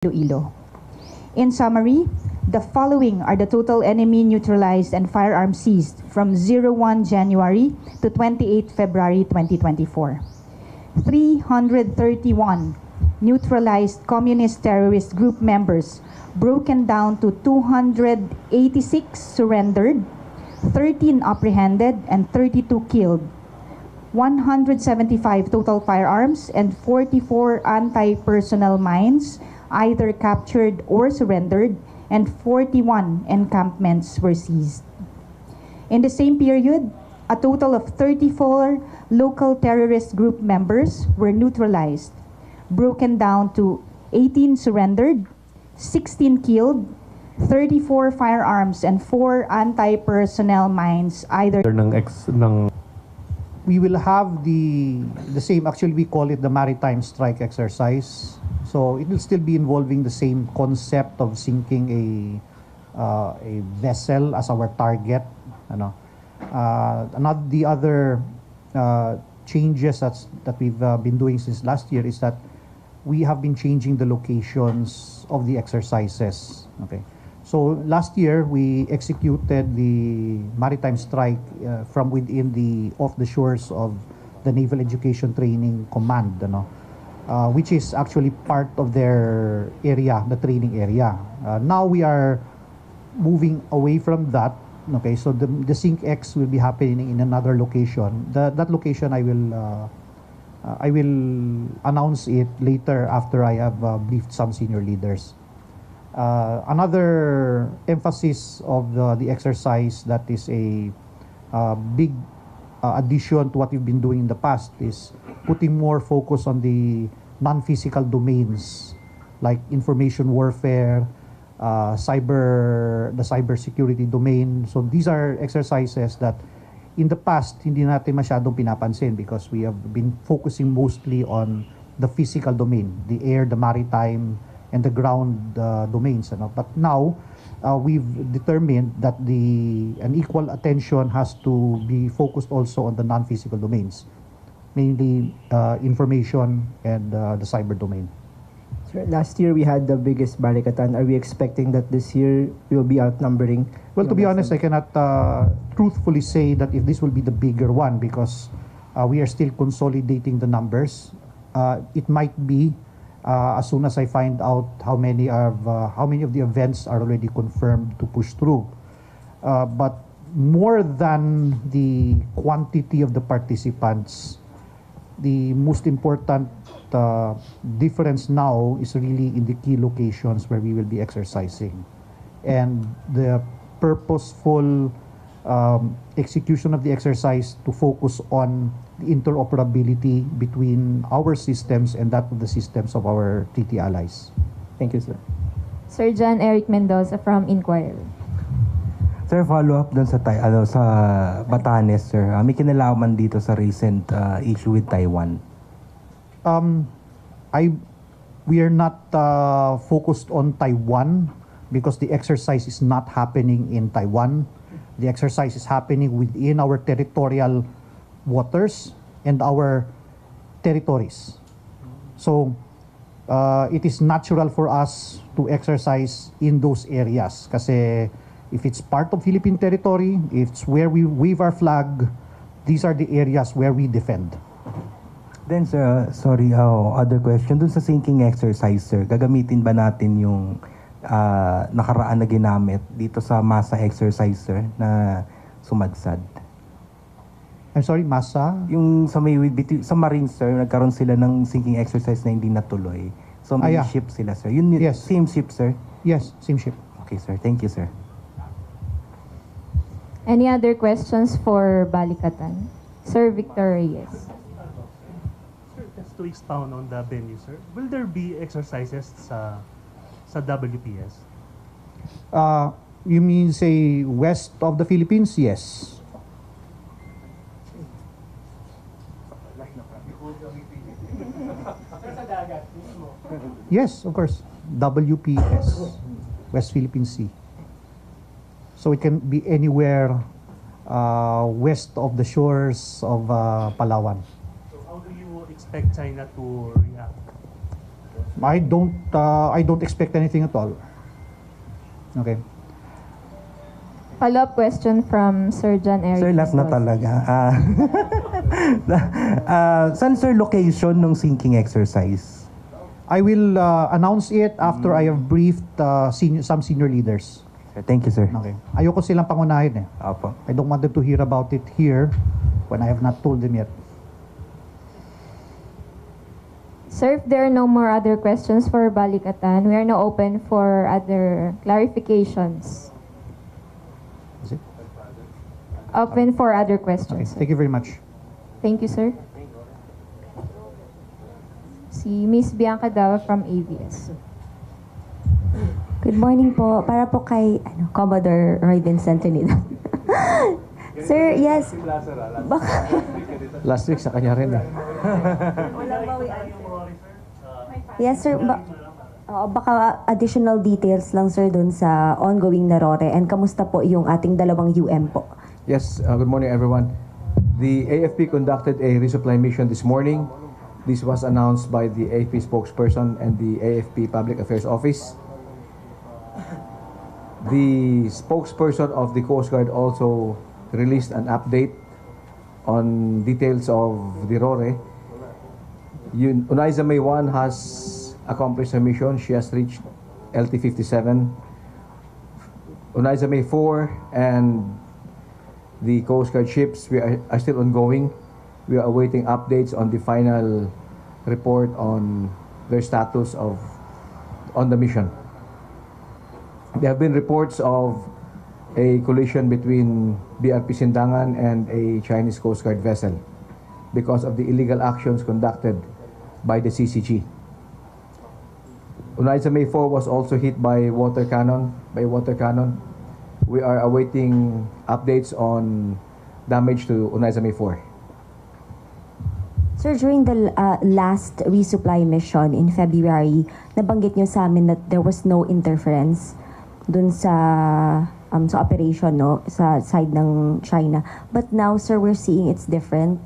Iloilo. In summary, the following are the total enemy neutralized and firearms seized from 01 January to 28 February 2024. 331 neutralized communist terrorist group members, broken down to 286 surrendered, 13 apprehended, and 32 killed. 175 total firearms and 44 anti-personnel mines either captured or surrendered, and 41 encampments were seized. In the same period, a total of 34 local terrorist group members were neutralized, broken down to 18 surrendered, 16 killed, 34 firearms, and 4 anti-personnel mines either We will have the same, actually we call it the Maritime strike exercise. So it will still be involving the same concept of sinking a vessel as our target. The other changes that we've been doing since last year is that we have been changing the locations of the exercises. Okay. So last year we executed the Maritime strike from within off the shores of the Naval Education Training Command, which is actually part of their area, the training area. Now we are moving away from that. Okay, so the Sync X will be happening in another location. That location I will announce it later after I have briefed some senior leaders. Another emphasis of the exercise that is a big addition to what we've been doing in the past is putting more focus on the non-physical domains like information warfare, the cybersecurity domain. So these are exercises that in the past hindi natin masyadong pinapansin because we have been focusing mostly on the physical domain, the air, the maritime, and the ground domains. But now we've determined that an equal attention has to be focused also on the non-physical domains, mainly information and the cyber domain. Sir, last year we had the biggest Balikatan. Are we expecting that this year we will be outnumbering? Well, to be honest, I cannot truthfully say that if this will be the bigger one because we are still consolidating the numbers. It might be as soon as I find out how many of the events are already confirmed to push through. But more than the quantity of the participants, the most important difference now is really in the key locations where we will be exercising. And the purposeful execution of the exercise to focus on the interoperability between our systems and that of the systems of our treaty allies. Thank you, sir. Sir John Eric Mendoza from INQUIRER. Sir, follow up dun sa Batanes, sir. May kinalaman dito sa recent issue with Taiwan. We are not focused on Taiwan because the exercise is not happening in Taiwan. The exercise is happening within our territorial waters and our territories. So it is natural for us to exercise in those areas kasi if it's part of Philippine territory, if it's where we wave our flag, these are the areas where we defend. Then, sir, sorry, other question. Dun sa sinking exercise, sir, gagamitin ba natin yung nakaraan na ginamit dito sa masa exercise, sir, na sumadsad? I'm sorry, masa? Yung sa Marines, sir, nagkaroon sila ng sinking exercise na hindi natuloy. So may yeah. ship sila, sir. Yun, yes. Same ship, sir? Yes, same ship. Okay, sir. Thank you, sir. Any other questions for Balikatan? Sir Victor Reyes. Sir, just to expound on the venue, sir, will there be exercises sa WPS? You mean say west of the Philippines? Yes. Yes, of course. WPS, West Philippine Sea. So it can be anywhere west of the shores of Palawan. So how do you expect China to react? I don't expect anything at all. Okay. Follow-up question from Sir John Eric. Sir, last na talaga. Saan, sir, location ng sinking exercise? I will announce it after I have briefed some senior leaders. Sir, thank you, sir. Okay. Ayoko silang pangunahin eh. Opo. I don't want them to hear about it here when I have not told them yet. Sir, if there are no more other questions for Balikatan, we are now open for other clarifications. Is it? Open for other Okay. questions. Thank you very much. Thank you, sir. Si Miss Bianca Dawa from ABS. Good morning po. Para po kay Commodore Roy Vincentinido. Sir, yes. Last week sa kanya rin eh. Yes, sir. Baka additional details lang, sir, dun sa ongoing na RORE. And kamusta po yung ating dalawang UM po? Yes, good morning everyone. The AFP conducted a resupply mission this morning. This was announced by the AFP spokesperson and the AFP Public Affairs Office. The spokesperson of the Coast Guard also released an update on details of the RORE. Unaiza May 1 has accomplished her mission. She has reached LT-57. Unaiza May 4 and the Coast Guard ships are still ongoing. We are awaiting updates on the final report on their status on the mission. There have been reports of a collision between BRP Sindangan and a Chinese Coast Guard vessel because of the illegal actions conducted by the CCG. Unaiza May 4 was also hit by water cannon. We are awaiting updates on damage to Unaiza May 4. Sir, during the last resupply mission in February, nabanggit nyo sa amin that there was no interference dun sa operation, no, sa side ng China. But now, sir, we're seeing it's different.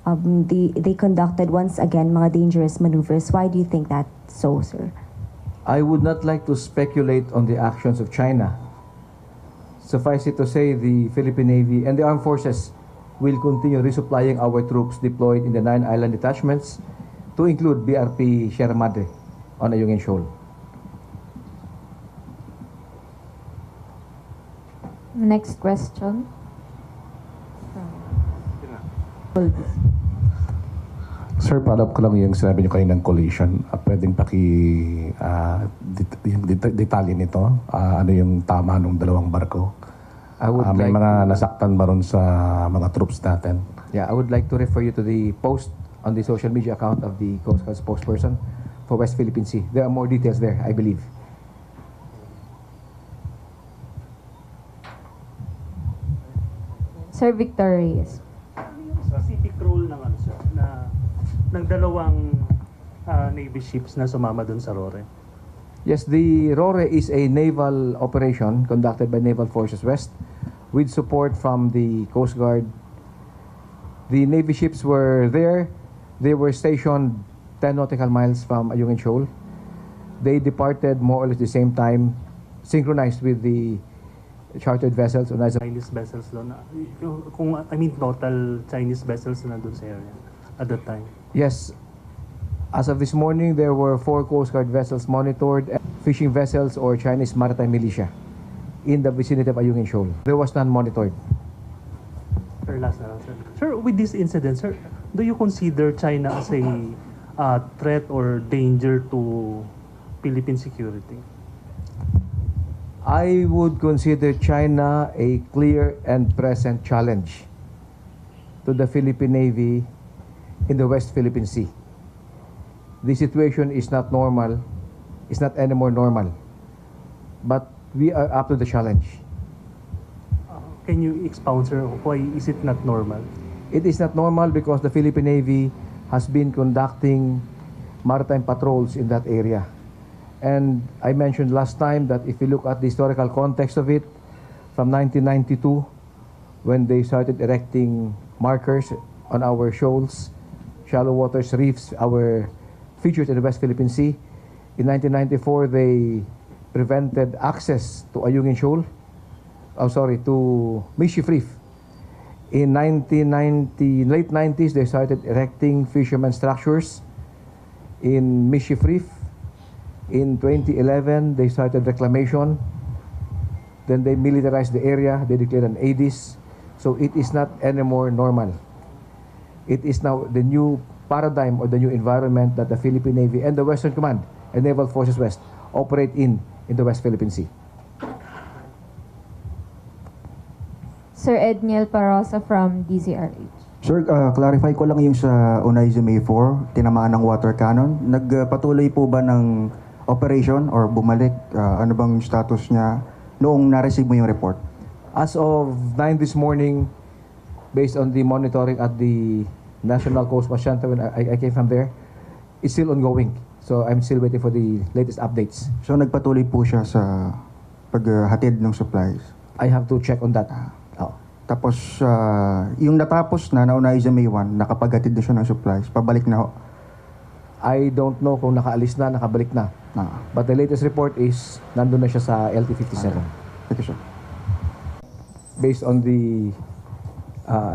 They conducted once again mga dangerous maneuvers. Why do you think that's so, sir? I would not like to speculate on the actions of China. Suffice it to say, the Philippine Navy and the armed forces will continue resupplying our troops deployed in the 9 island detachments, to include BRP Sierra Madre on Ayungin Shoal. Next question. Sir, follow-up ko lang yung sinabi niyo kayo ng collision. Pwedeng detalye nito? Ano yung tama ng dalawang barko? May like mga nasaktan ba ron sa mga troops natin? Yeah, I would like to refer you to the post on the social media account of the Coast Guard spokesperson for West Philippine Sea. There are more details there, I believe. Sir Victor Reyes. Yung specific role ng sir, ng dalawang Navy ships na sumama dun sa RORE. Yes, the RORE is a naval operation conducted by Naval Forces West with support from the Coast Guard. The Navy ships were there. They were stationed 10 nautical miles from Ayungin Shoal. They departed more or less the same time, synchronized with the chartered vessels. Chinese vessels doon. Total Chinese vessels na doon sa area at that time. Yes. As of this morning, there were 4 Coast Guard vessels monitored, fishing vessels or Chinese maritime militia in the vicinity of Ayungin Shoal. There was none monitored. Sir, last na lang, sir. Sir, with this incident, sir, do you consider China as a threat or danger to Philippine security? I would consider China a clear and present challenge to the Philippine Navy in the West Philippine Sea. The situation is not normal, it's not anymore normal, but we are up to the challenge. Can you expound, sir, why is it not normal? It is not normal because the Philippine Navy has been conducting maritime patrols in that area. And I mentioned last time that if you look at the historical context of it, from 1992, when they started erecting markers on our shoals, shallow waters, reefs, our features in the West Philippine Sea, In 1994, they prevented access to Ayungin Shoal. To Mischief Reef. In 1990, late 90s, they started erecting fishermen structures in Mischief Reef. In 2011, they started reclamation. Then they militarized the area. They declared an ADIS. So it is not anymore normal. It is now the new paradigm or the new environment that the Philippine Navy and the Western Command and Naval Forces West operate in the West Philippine Sea. Sir Edniel Parosa from DZRH. Sir, clarify ko lang yung sa Onaiza May 4, tinamaan ng water cannon. Nagpatuloy po ba ng operation or bumalik? Ano bang status niya noong na-receive mo yung report? As of 9 this morning, based on the monitoring at the National Coast Watch Center when I came from there, it's still ongoing. So I'm still waiting for the latest updates. So nagpatuloy po siya sa paghatid ng supplies? I have to check on that. Tapos, yung natapos na Onaiza May 1, nakapaghatid na siya ng supplies, pabalik na ho? I don't know kung nakaalis na, nakabalik na. But the latest report is, nandun na siya sa LT-57. Thank you, sir. Based on the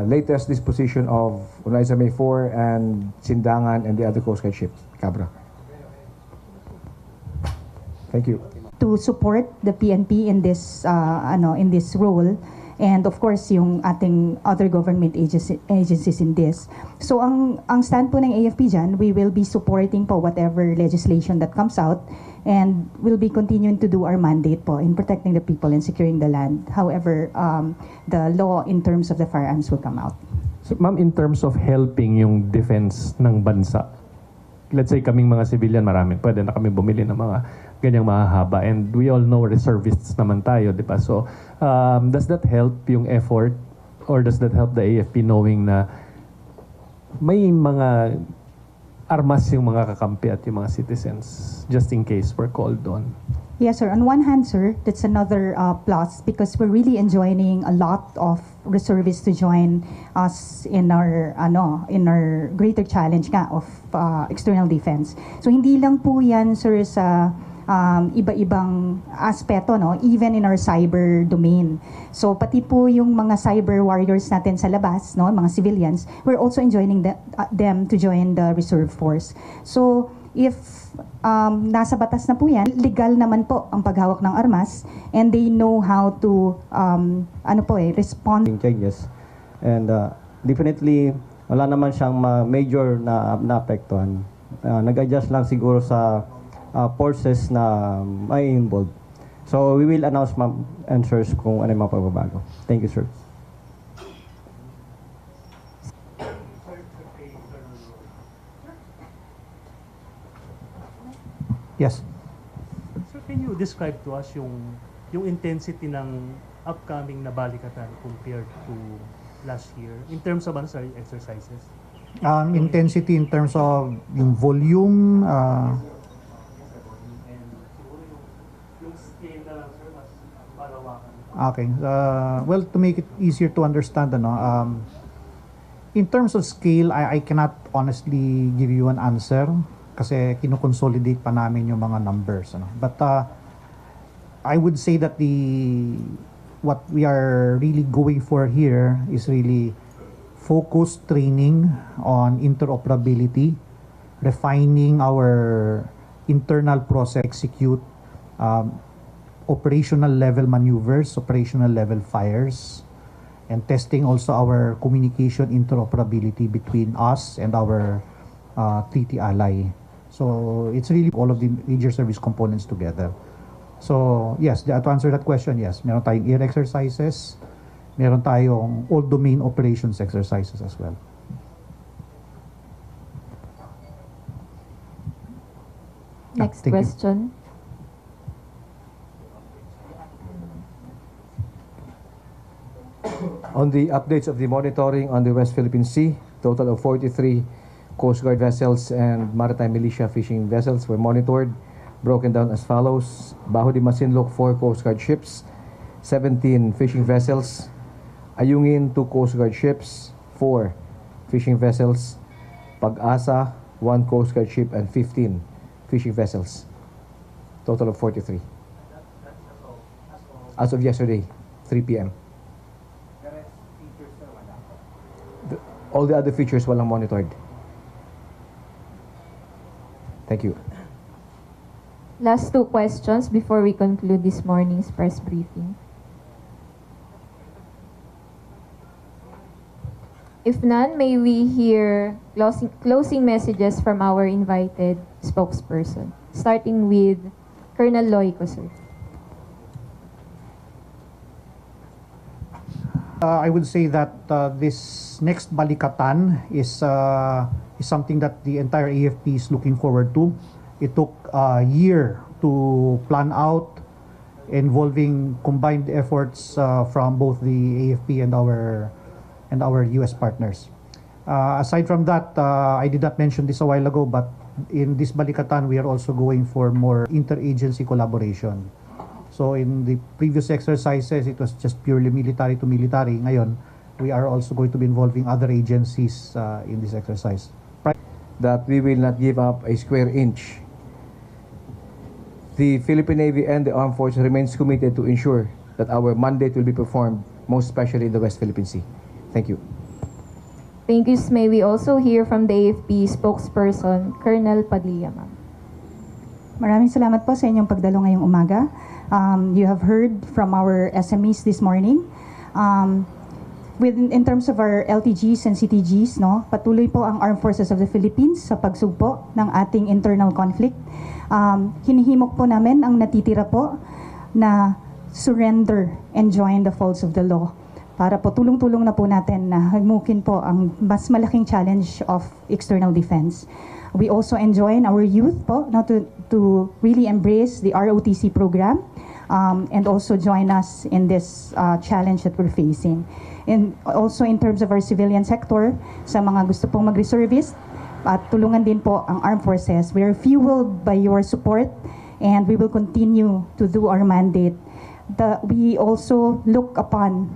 latest disposition of Onaiza May 4 and Sindangan and the other Coast Guard ship, Cabra. Thank you. To support the PNP in this role, and of course yung ating other government agencies in this. So ang stand po ng AFP dyan, we will be supporting po whatever legislation that comes out, and we'll be continuing to do our mandate po in protecting the people and securing the land. However, the law in terms of the firearms will come out. So, ma'am, in terms of helping yung defense ng bansa, let's say kaming mga civilian, pwede na kami bumili ng mga ganyang mahahaba. And we all know reservists naman tayo, di ba? So, does that help yung effort, or does that help the AFP knowing na may mga armas yung mga kakampi at yung mga citizens just in case we're called on? Yes, sir. On one hand, sir, that's another plus because we're really enjoining a lot of reservists to join us in our greater challenge nga of external defense. So hindi lang po yan, sir, sa iba-ibang aspeto, no, even in our cyber domain. So pati po yung mga cyber warriors natin sa labas, no, mga civilians, we're also enjoining them to join the reserve force. So if nasa batas na po yan, legal naman po ang paghawak ng armas, and they know how to respond. Changes. And definitely, wala naman siyang major na apektuhan. Nag-adjust lang siguro sa forces na may involved. So we will announce answers kung ano yung mga pagbabago. Thank you, sir. Yes. Sir, can you describe to us yung intensity ng upcoming na Balikatan compared to last year in terms of exercises? Intensity in terms of yung volume, okay. Well, to make it easier to understand, in terms of scale, I cannot honestly give you an answer kasi kino-consolidate pa namin yung mga numbers. But I would say that what we are really going for here is really focused training on interoperability, refining our internal process, execute operational level maneuvers, operational level fires, and testing also our communication interoperability between us and our treaty ally. So it's really all of the major service components together. So yes, to answer that question, yes, meron tayong air exercises, meron tayong all domain operations exercises as well. Next question. On the updates of the monitoring on the West Philippine Sea, total of 43 Coast Guard vessels and Maritime militia fishing vessels were monitored, broken down as follows. Baho de Masinloc, 4 Coast Guard ships, 17 fishing vessels. Ayungin, 2 Coast Guard ships, 4 fishing vessels. Pag-asa, 1 Coast Guard ship and 15 fishing vessels. Total of 43. As of yesterday, 3 p.m. All the other features walang monitored. Thank you. Last two questions before we conclude this morning's press briefing. If none, may we hear closing messages from our invited spokesperson, starting with Colonel Leagogo, sir. I would say that this next Balikatan is something that the entire AFP is looking forward to. It took a year to plan out, involving combined efforts from both the AFP and our US partners. Aside from that, I did not mention this a while ago, but in this Balikatan, we are also going for more interagency collaboration. So in the previous exercises, it was just purely military to military. Ngayon, we are also going to be involving other agencies in this exercise. That we will not give up a square inch. The Philippine Navy and the Armed Forces remains committed to ensure that our mandate will be performed, most especially in the West Philippine Sea. Thank you. Thank you. May we also hear from the AFP spokesperson, Colonel Padilla, ma'am. Maraming salamat po sa inyong pagdalo ngayong umaga. You have heard from our SMEs this morning. In terms of our LTGs and CTGs, no, patuloy po ang Armed Forces of the Philippines sa pagsugpo ng ating internal conflict. Hinihimok po namin ang natitira po na surrender and join the folds of the law. Para po tulong-tulong na po natin na hagmukin po ang mas malaking challenge of external defense. We also enjoin our youth po to really embrace the ROTC program and also join us in this challenge that we're facing. And also in terms of our civilian sector, sa mga gusto pong mag-reservist, at tulungan din po ang armed forces. We are fueled by your support and we will continue to do our mandate. We also look upon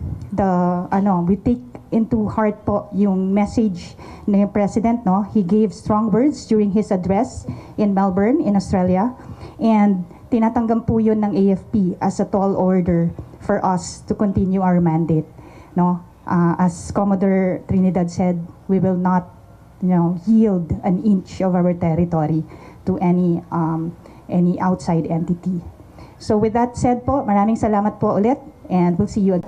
we take into heart po yung message ng President, no? He gave strong words during his address in Melbourne, in Australia. And tinatanggap po yun ng AFP as a tall order for us to continue our mandate. No? As Commodore Trinidad said, we will not yield an inch of our territory to any outside entity. So with that said po, maraming salamat po ulit and we'll see you again.